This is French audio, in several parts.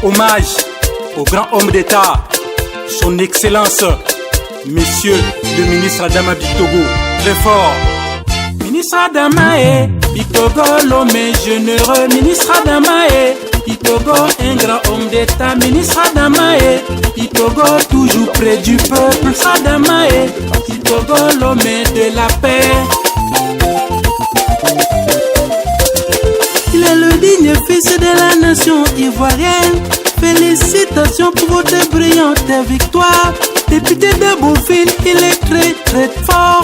Hommage au grand homme d'État, son Excellence, Monsieur le ministre Adama Bictogo, très fort. Ministre Adama Bictogo, l'homme généreux. Ministre Adama Bictogo, un grand homme d'État. Ministre Adama Bictogo, toujours près du peuple. Ministre Adama Bictogo, l'homme de la paix. Il est le digne fils de la nation ivoirienne. Félicitations pour votre brillante victoire. Député de Beauville, il est très fort.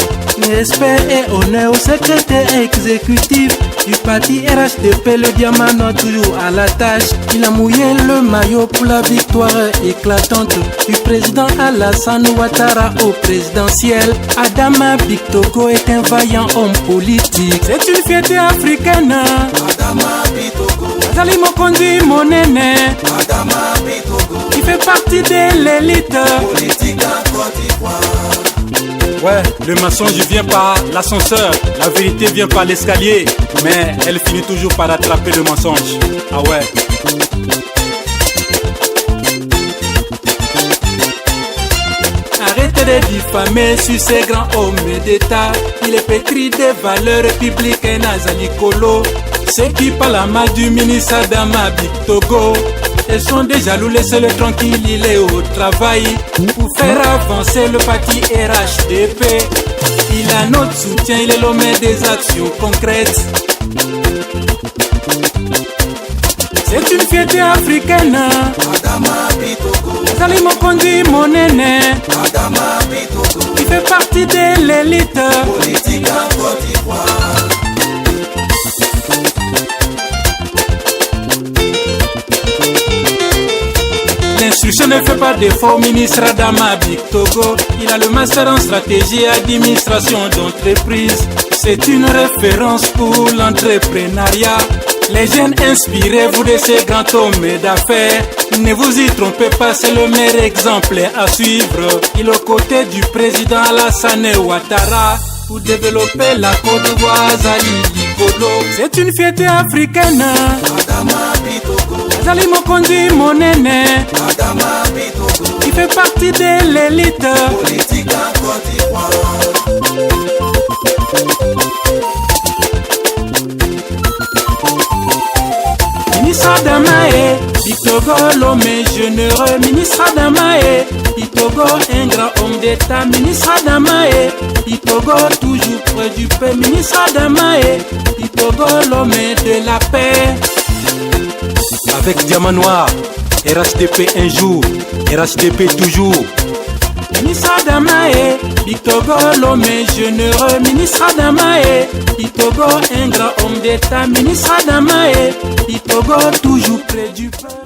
Respect et honneur au secrétaire exécutif du parti RHDP, le diamant noir toujours à la tâche. Il a mouillé le maillot pour la victoire éclatante du président Alassane Ouattara au présidentiel. Adama Bictogo est un vaillant homme politique. C'est une fierté africaine. Adama Bictogo, Azali Mokonzi Monene, Adama Bictogo, il fait partie de l'élite politique en Côte d'Ivoire. Ouais, le mensonge vient par l'ascenseur, la vérité vient par l'escalier, mais elle finit toujours par attraper le mensonge. Ah ouais. Arrêtez de diffamer sur ces grands hommes d'État. Il est pétri des valeurs républicaines Azali Kolo. Ceux qui parlent à mal du ministre Adama Bictogo, ils sont déjà loups, laissez-le tranquille, il est au travail pour faire avancer le parti RHDP. Il a notre soutien, il est l'homme des actions concrètes. C'est une fierté africaine. Adama Bictogo, Azali Mokonzi Monene, Adama Bictogo, il fait partie de l'élite politique en Côte d'Ivoire. L'instruction ne fait pas défaut, ministre Adama Bictogo. Il a le master en stratégie et administration d'entreprise. C'est une référence pour l'entrepreneuriat. Les jeunes inspirez-vous de ces grands hommes d'affaires. Ne vous y trompez pas, c'est le meilleur exemple à suivre. Il est aux côtés du président Alassane Ouattara pour développer la Côte d'Ivoire. C'est une fierté africaine. Adama Bictogo, Azali Mokonzi Monene, Adama Bictogo, il fait partie de l'élite politique en Côte d'Ivoire. Ministre Adama Bictogo, l'homme généreux. Ministre Adama Bictogo, un grand homme d'État. Ministre Adama Bictogo, toujours près du peuple. Ministre Adama Bictogo, l'homme de la paix. Avec Diamant Noir, RHDP un jour, RHDP toujours. Ministre Adama Bictogo, l'homme généreux. Ministre Adama Bictogo, un grand homme d'État. Ministre Adama Bictogo, toujours près du peuple.